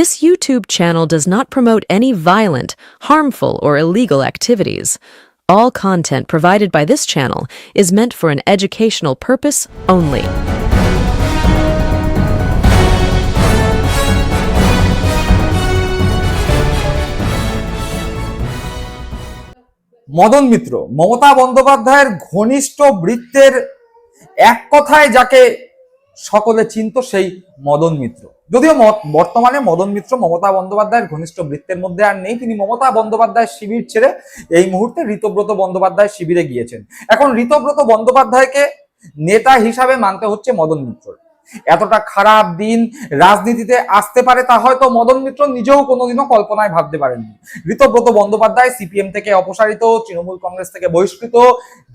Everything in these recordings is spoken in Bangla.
This YouTube channel does not promote any violent, harmful, or illegal activities. All content provided by this channel is meant for an educational purpose only. Madan Mitra Mamata বন্দ্যোপাধ্যায়ের ঘনিষ্ঠ বৃত্তের এক কথায় যাকে সকলে চিনত সেই মদন মিত্র। যদিও বর্তমানে মদন মিত্র মমতা বন্দ্যোপাধ্যায়ের ঘনিষ্ঠ বৃত্তের মধ্যে আর নেই, তিনি মমতা বন্দ্যোপাধ্যায়ের শিবির ছেড়ে এই মুহূর্তে ঋতব্রত বন্দ্যোপাধ্যায়ের শিবিরে গিয়েছেন। এখন ঋতব্রত বন্দ্যোপাধ্যায়কে নেতা হিসাবে মানতে হচ্ছে মদন মিত্র। এতটা খারাপ দিন রাজনীতিতে আসতে পারে তা হয়তো মদন মিত্র নিজেও কোনোদিনও কল্পনায় ভাবতে পারেননি। ঋতব্রত বন্দ্যোপাধ্যায় সিপিএম থেকে অপসারিত, তৃণমূল কংগ্রেস থেকে বহিষ্কৃত,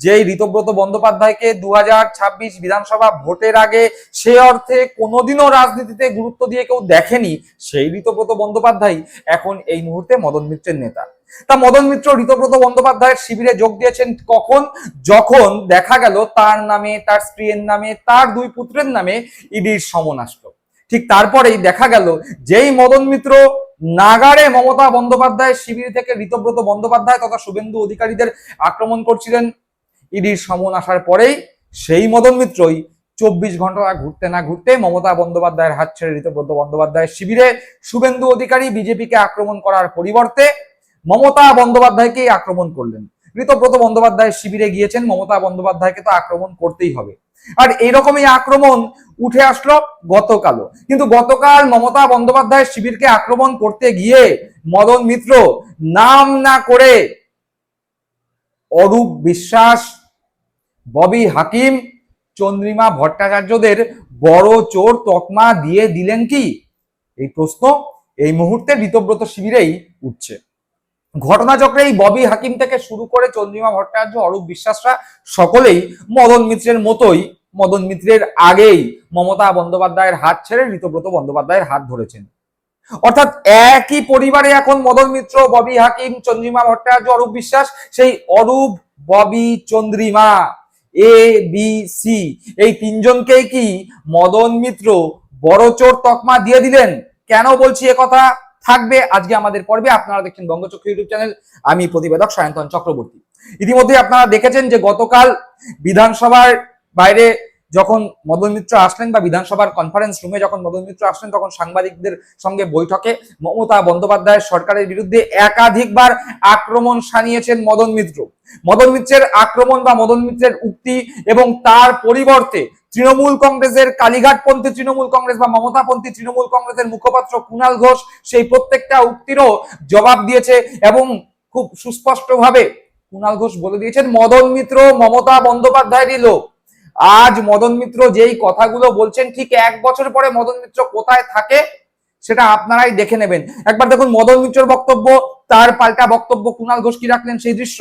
যেই ঋতব্রত বন্দ্যোপাধ্যায়কে 2026 বিধানসভা ভোটের আগে সে অর্থে কোনোদিনও রাজনীতিতে গুরুত্ব দিয়ে কেউ দেখেনি, সেই ঋতব্রত বন্দ্যোপাধ্যায় এখন এই মুহূর্তে মদন মিত্রের নেতা। তা মদন মিত্র ঋতব্রত বন্দ্যোপাধ্যায়ের শিবিরে যোগ দিয়েছেন কখন? যখন দেখা গেল তার নামে, তার স্ত্রীর নামে, তার দুই পুত্রের নামে ইডির সমন আসলো। ঠিক তারপরেই দেখা গেল যেই মদন মিত্র নাগারে মমতা বন্দ্যোপাধ্যায়ের শিবির থেকে ঋতব্রত বন্দ্যোপাধ্যায় তথা শুভেন্দু অধিকারীদের আক্রমণ করছিলেন, ইডির সমন আসার পরেই সেই মদন মিত্রই 24 ঘন্টা ঘুরতে না ঘুরতে মমতা বন্দ্যোপাধ্যায়ের হাত ছেড়ে ঋতব্রত বন্দ্যোপাধ্যায়ের শিবিরে শুভেন্দু অধিকারী বিজেপিকে আক্রমণ করার পরিবর্তে মমতা বন্দ্যোপাধ্যায়কে আক্রমণ করলেন। ঋতব্রত বন্দ্যোপাধ্যায়ের শিবিরে গিয়েছেন, মমতা বন্দ্যোপাধ্যায়কে তো আক্রমণ করতেই হবে। আর এইরকমই আক্রমণ উঠে আসলো গতকালও। কিন্তু গতকাল মমতা বন্দ্যোপাধ্যায়ের শিবিরকে আক্রমণ করতে গিয়ে মদন মিত্র নাম না করে অরূপ বিশ্বাস, ববি হাকিম, চন্দ্রিমা ভট্টাচার্যদের বড় চোর তকমা দিয়ে দিলেন কি? এই প্রশ্ন এই মুহূর্তে ঋতব্রত শিবিরেই উঠছে। ঘটনাচক্রে এই ববি হাকিম থেকে শুরু করে চন্দ্রিমা ভট্টাচার্য, অরূপ বিশ্বাসরা সকলেই মদন মিত্রের মতোই, মদন মিত্রের আগেই মমতা বন্দ্যোপাধ্যায়ের হাত ছেড়ে ঋতব্রত বন্দ্যোপাধ্যায়ের হাত ধরেছেন। অর্থাৎ একই পরিবারে এখন মদন মিত্র, ববি হাকিম, চন্দ্রিমা ভট্টাচার্য, অরূপ বিশ্বাস। সেই অরূপ, ববি, চন্দ্রিমা, ABC এই তিনজনকেই কি মদন মিত্র বড় চোর তকমা দিয়ে দিলেন? কেন বলছি একথা থাকবে আজকে আমাদের পর্বে। আপনারা দেখছেন বঙ্গচক্ষু ইউটিউব চ্যানেল, আমি প্রতিবেদক সায়ন্তন চক্রবর্তী। ইতিমধ্যে আপনারা দেখেছেন যে গতকাল বিধানসভার বাইরে যখন মদন মিত্র আসলেন বা বিধানসভার কনফারেন্স রুমে যখন মদন মিত্র আসলেন, তখন সাংবাদিকদের সঙ্গে বৈঠকে মমতা বন্দ্যোপাধ্যায়ের সরকারের বিরুদ্ধে একাধিকবার আক্রমণ শানিয়েছেন মদন মিত্র। মদন মিত্রের আক্রমণ বা মদন মিত্রের উক্তি এবং তার পরিবর্তে তৃণমূল কংগ্রেসের কালীঘাটপন্থী তৃণমূল কংগ্রেস বা মমতাপন্থী তৃণমূল কংগ্রেসের মুখপাত্র কুণাল ঘোষ সেই প্রত্যেকটা উক্তিরও জবাব দিয়েছে এবং খুব সুস্পষ্টভাবে কুণাল ঘোষ বলে দিয়েছেন মদন মিত্র মমতা বন্দ্যোপাধ্যায়েরই লোক। আজ মদন মিত্র যেই কথাগুলো বলছেন, ঠিক 1 বছর পরে মদন মিত্র কোথায় থাকে সেটা আপনারাই দেখে নেবেন। একবার দেখুন মদন মিত্রের বক্তব্য, তার পাল্টা বক্তব্য কুণাল ঘোষ কি রাখলেন সেই দৃশ্য।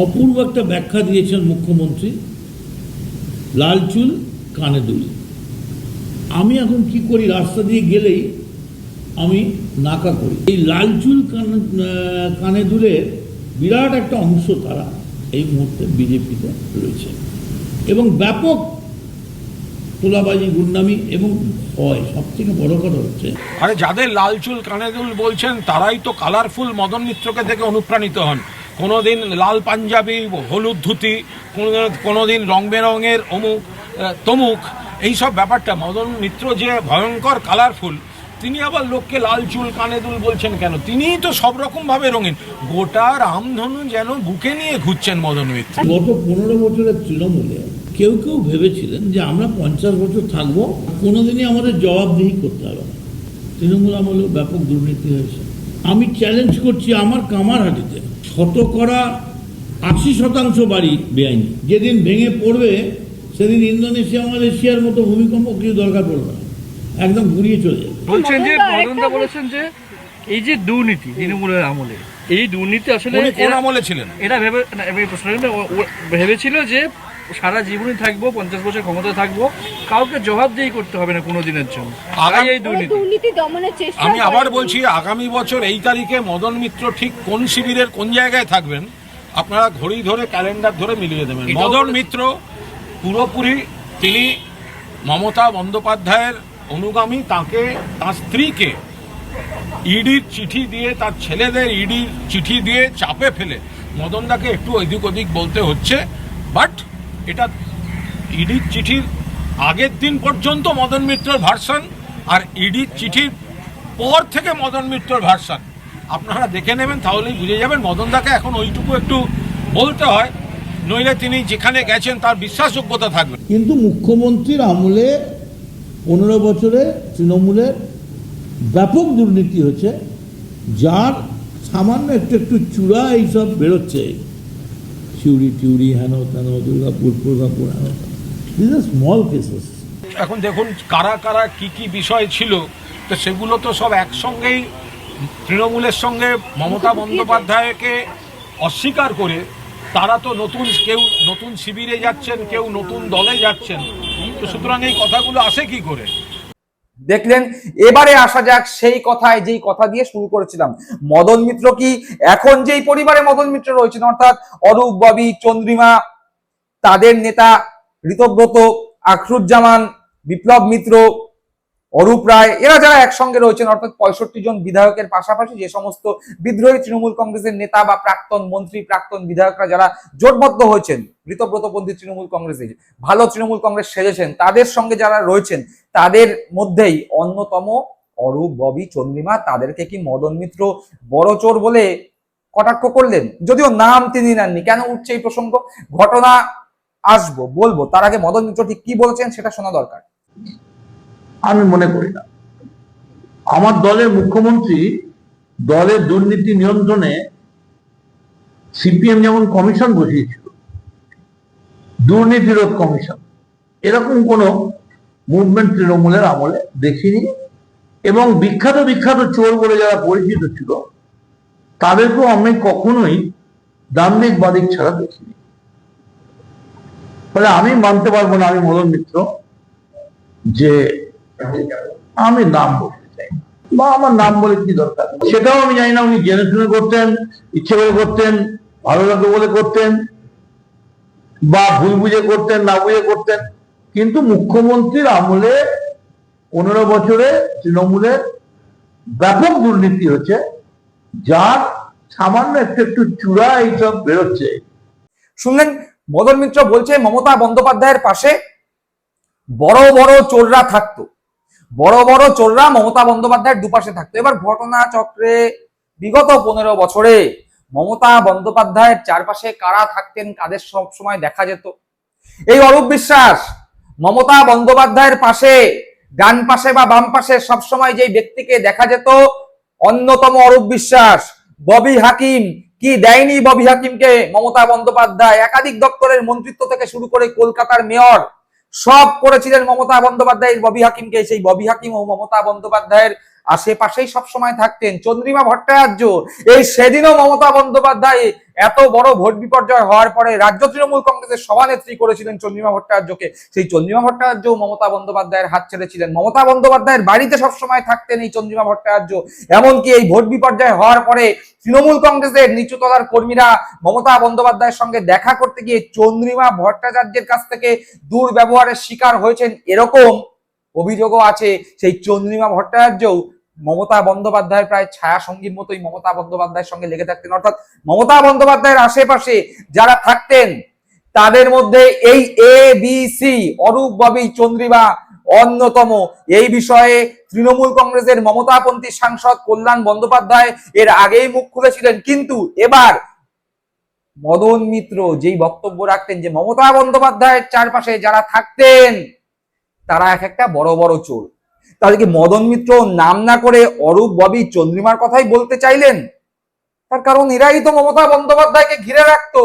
অপূর্ব একটা ব্যাখ্যা দিয়েছেন মুখ্যমন্ত্রী, লাল চুল কানে দুল। আমি এখন কি করি, রাস্তা দিয়ে গেলেই আমি নাকা করি। এই লাল চুল কানে দুলের বিরাট একটা অংশ তারা এই মুহূর্তে বিজেপিতে রয়েছে এবং ব্যাপক তোলাবাজি, গুন্ডামি এবং ভয়। সব থেকে বড় কথা হচ্ছে, আরে যাদের লাল চুল কানে দুল বলছেন তারাই তো কালারফুল মদন মিত্রকে দেখে অনুপ্রাণিত হন। কোনোদিন লাল পাঞ্জাবি, হলুদ ধুতি, কোনোদিন রং বেরঙের অমুক তমুক, এইসব ব্যাপারটা। মদন মিত্র যে ভয়ঙ্কর কালারফুল, তিনি আবার লোককে লাল চুল কানে দুল বলছেন কেন? তিনিই তো সব রকম ভাবে রঙিন। গোটা রামধনু যেন বুকে নিয়ে ঘুরছেন মদন মিত্র। গত 15 বছরের তৃণমূলে কেউ কেউ ভেবেছিলেন যে আমরা 50 বছর থাকবো, কোনোদিনই আমাদের জবাবদিহি করতে হবে না। তৃণমূল আমলেও ব্যাপক দুর্নীতি হয়েছে। আমি চ্যালেঞ্জ করছি, আমার কামারহাটিতে 80% বাড়ি বেআইনি। যেদিন ভেঙে পড়বে সেদিন ইন্দোনেশিয়া, মালয়েশিয়ার মতো ভূমিকম্প কিছু দরকার পড়বে না, একদম ঘুরিয়ে চলে যাবে। বলছেন যে মদনদা বলেছেন যে এই যে দুর্নীতি তৃণমূলের আমলে, এই দুর্নীতি আসলে কোন আমলে ছিলেন? এটা ভেবেছিল যে সারা জীবনই থাকবো, 50 বছর ক্ষমতা থাকবো, কাউকে জবাবদিহি করতে হবে না কোনোদিনের জন্য। এই দুর্নীতি দমনের চেষ্টা। আমি আবার বলছি, আগামী বছর এই তারিখে মদন মিত্র ঠিক কোন শিবিরের কোন জায়গায় থাকবেন আপনারা ঘড়ি ধরে, ক্যালেন্ডার ধরে মিলিয়ে দেবেন। মদন মিত্র পুরোপুরি তিনি মমতা বন্দ্যোপাধ্যায়ের অনুগামী। তাকে, তার স্ত্রীকে ইডির চিঠি দিয়ে, তার ছেলেদের ইডির চিঠি দিয়ে চাপে ফেলে মদনদাকে একটু এদিক ওদিক বলতে হচ্ছে। বাট এটা ইডির চিঠির আগের দিন পর্যন্ত মদন মিত্রর ভার্সন, আর ইডির চিঠির পর থেকে মদন মিত্রর ভার্সন। আপনারা দেখে নেবেন, তাহলেই বুঝে যাবেন মদনদাকে এখন ওইটুকু একটু বলতে হয়, নইলে তিনি যেখানে গেছেন তার বিশ্বাসযোগ্যতা থাকবে। কিন্তু মুখ্যমন্ত্রীর আমলে 15 বছরে তৃণমূলের ব্যাপক দুর্নীতি হচ্ছে, যার সামান্য একটু একটু চূড়া এইসব বেরোচ্ছে, সিউড়ি টিউড়ি হেন তেন, দুর্গাপুর হেন, দিস আর স্মল কেসেস। এখন দেখুন কারা কারা কি কি বিষয় ছিল, তো সেগুলো তো সব একসঙ্গেই তৃণমূলের সঙ্গে মমতা বন্দ্যোপাধ্যায়কে অস্বীকার করে তারা তো কেউ নতুন শিবিরে যাচ্ছেন, কেউ নতুন দলে যাচ্ছেন, তো সুতরাং এই কথাগুলো আসে কি করে? দেখলেন। এবারে আসা যাক সেই কথায়, যেই কথা দিয়ে শুরু করেছিলাম। মদন মিত্র কি এখন যেই পরিবারে মদন মিত্র রয়েছেন, অর্থাৎ অরূপ, ববি, চন্দ্রিমা, তাদের নেতা ঋতব্রত, আখরুজ্জামান, বিপ্লব মিত্র, অরূপ রায়, এরা যারা একসঙ্গে রয়েছেন, অর্থাৎ 65 জন বিধায়কের পাশাপাশি যে সমস্ত বিদ্রোহী তৃণমূল কংগ্রেসের নেতা বা প্রাক্তন মন্ত্রী, প্রাক্তন বিধায়করা যারা জোটবদ্ধ হয়েছেন ঋতব্রতপন্থী তৃণমূল কংগ্রেসে, ভালো তৃণমূল কংগ্রেস সেজেছেন, তাদের সঙ্গে যারা রয়েছেন, তাদের মধ্যেই অন্যতম অরূপ, ববি, চন্দ্রিমা। তাদেরকে কি মদন মিত্র বড় চোর বলে কটাক্ষ করলেন? যদিও নাম তিনি নেননি। কেন উঠছে এই প্রসঙ্গ? ঘটনা আসবো, বলবো, তার আগে মদন মিত্র ঠিক কি বলেছেন সেটা শোনা দরকার। আমি মনে করি না। আমার দলের মুখ্যমন্ত্রী দলের দুর্নীতি নিয়ন্ত্রণে সিপিএম যেমন কমিশন বসিয়েছিল, দুর্নীতি রোধ কমিশন, এরকম কোন মুভমেন্ট তৃণমূলের আমলে দেখিনি। এবং বিখ্যাত বিখ্যাত চোর বলে যারা পরিচিত ছিল, তাদেরকেও আমি কখনোই দাম্ভিক বাদিক ছাড়া দেখিনি। ফলে আমি মানতে পারবো না, আমি মদন মিত্র, যে আমি নাম বলতে চাই বা আমার নাম বলে কি দরকার, সেটাও আমি জানি না। উনি জেনে শুনে করতেন, ইচ্ছে করে করতেন, ভালো লাগবে বলে করতেন, বা ভুল বুঝে করতেন, না বুঝে করতেন। কিন্তু মুখ্যমন্ত্রীর আমলে 15 বছরে তৃণমূলের ব্যাপক দুর্নীতি হচ্ছে, যার সামান্য একটু একটু চূড়া এইসব বেরোচ্ছে। শুনলেন, মদন মিত্র বলছে মমতা বন্দ্যোপাধ্যায়ের পাশে বড় বড় চোররা থাকতো, বড় বড় চোররা মমতা বন্দ্যোপাধ্যায়ের দুপাশে থাকতো। এবার ঘটনা চক্রে বিগত 15 বছরে মমতা বন্দ্যোপাধ্যায়ের চারপাশে কারা থাকতেন, কাদের সব সময় দেখা যেত? এই অরূপ বিশ্বাস মমতা বন্দ্যোপাধ্যায়ের পাশে, ডান পাশে বা বাম পাশে সবসময় যেই ব্যক্তিকে দেখা যেত, অন্যতম অরূপ বিশ্বাস। ববি হাকিম কি দেয়নি? ববি হাকিমকে মমতা বন্দ্যোপাধ্যায় একাধিক দপ্তরের মন্ত্রিত্ব থেকে শুরু করে কলকাতার মেয়র সব করেছিলেন মমতা বন্দ্যোপাধ্যায় ববি হাকিমকে। সেই ববি হাকিম ও মমতা বন্দ্যোপাধ্যায়ের আশেপাশেই সবসময় থাকতেন। চন্দ্রিমা ভট্টাচার্য, এই সেদিনও মমতা বন্দ্যোপাধ্যায় এত বড় ভোট বিপর্যয় হওয়ার পরে রাজ্য তৃণমূল কংগ্রেসের সভানেত্রী করেছিলেন চন্দ্রিমা ভট্টাচার্যকে। সেই চন্দ্রিমা ভট্টাচার্য মমতা বন্দ্যোপাধ্যায়ের হাত ছেড়েছিলেন। মমতা বন্দ্যোপাধ্যায়ের বাড়িতে সবসময় থাকতেন এই চন্দ্রিমা ভট্টাচার্য। এমনকি এই ভোট বিপর্যয় হওয়ার পরে তৃণমূল কংগ্রেসের নিচুতলার কর্মীরা মমতা বন্দ্যোপাধ্যায়ের সঙ্গে দেখা করতে গিয়ে চন্দ্রিমা ভট্টাচার্যের কাছ থেকে দুর্ব্যবহারের শিকার হয়েছেন, এরকম অভিযোগও আছে। সেই চন্দ্রিমা ভট্টাচার্যও মমতা বন্দ্যোপাধ্যায়ের প্রায় ছায়া সঙ্গীর মতোই মমতা বন্দ্যোপাধ্যায়ের সঙ্গে লেগে থাকতেন। অর্থাৎ মমতা বন্দ্যোপাধ্যায়ের আশেপাশে যারা থাকতেন তাদের মধ্যে এই ABC অরূপ, ববি, চন্দ্রিমা অন্যতম। এই বিষয়ে তৃণমূল কংগ্রেসের মমতাপন্থী সাংসদ কল্যাণ বন্দ্যোপাধ্যায় এর আগেই মুখ খুলেছিলেন, কিন্তু এবার মদন মিত্র যেই বক্তব্য রাখতেন যে মমতা বন্দ্যোপাধ্যায়ের চারপাশে যারা থাকতেন তারা এক একটা বড় বড় চোর, তাহলে কি মদন মিত্র নাম না করে অরূপ, ববি, চন্দ্রিমার কথাই বলতে চাইলেন? তার কারণ এরাই তো মমতা বন্দ্যোপাধ্যায়কে ঘিরে রাখতো।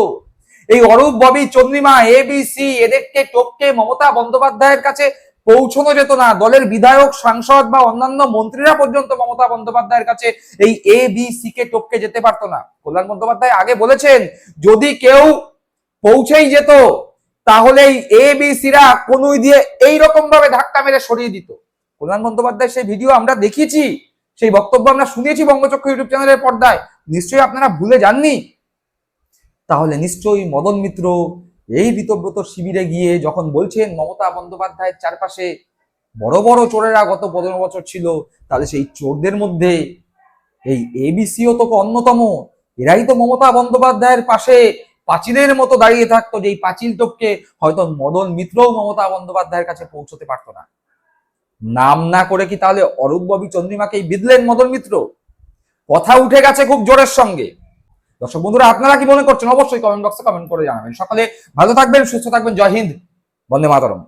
এই অরূপ, ববি, চন্দ্রিমা, ABC, এদেরকে টপকে মমতা বন্দ্যোপাধ্যায়ের কাছে পৌঁছানো যেত না। দলের বিধায়ক, সাংসদ বা অন্যান্য মন্ত্রীরা পর্যন্ত মমতা বন্দ্যোপাধ্যায়ের কাছে এই ABC কে টপকে যেতে পারতো না। কল্যাণ বন্দ্যোপাধ্যায় আগে বলেছেন যদি কেউ পৌঁছেই যেত তাহলে এই ABC-রা কোনুই দিয়ে এইরকম ভাবে ধাক্কা মেরে সরিয়ে দিত। কল্যাণ বন্দ্যোপাধ্যায় সেই ভিডিও আমরা দেখিয়েছি, সেই বক্তব্য আমরা শুনিয়েছি বঙ্গচক্র ইউটিউব চ্যানেলের পর্দায়, নিশ্চয়ই আপনারা ভুলে যাননি। তাহলে নিশ্চয়ই মদন মিত্র এই ঋতব্রত শিবিরে গিয়ে যখন বলছেন মমতা বন্দ্যোপাধ্যায়ের চারপাশে বড় বড় চোরেরা গত 15 বছর ছিল, তাহলে সেই চোরদের মধ্যে এই এবিসিও তো অন্যতম, এরাই তো মমতা বন্দ্যোপাধ্যায়ের পাশে পাঁচিলের মতো দাঁড়িয়ে থাকতো, যে এই পাঁচিল টপকে হয়তো মদন মিত্রও মমতা বন্দ্যোপাধ্যায়ের কাছে পৌঁছতে পারতো না। নাম না করে কি তাহলে অরূপ ববি চন্দ্রিমাকেই বিধলেন মদন মিত্র? কথা উঠে গেছে খুব জোরের সঙ্গে। দর্শক বন্ধুরা, আপনারা কি মনে করছেন অবশ্যই কমেন্ট বক্সে কমেন্ট করে জানাবেন। সকালে ভালো থাকবেন, সুস্থ থাকবেন। জয় হিন্দ, বন্দে মাতরম।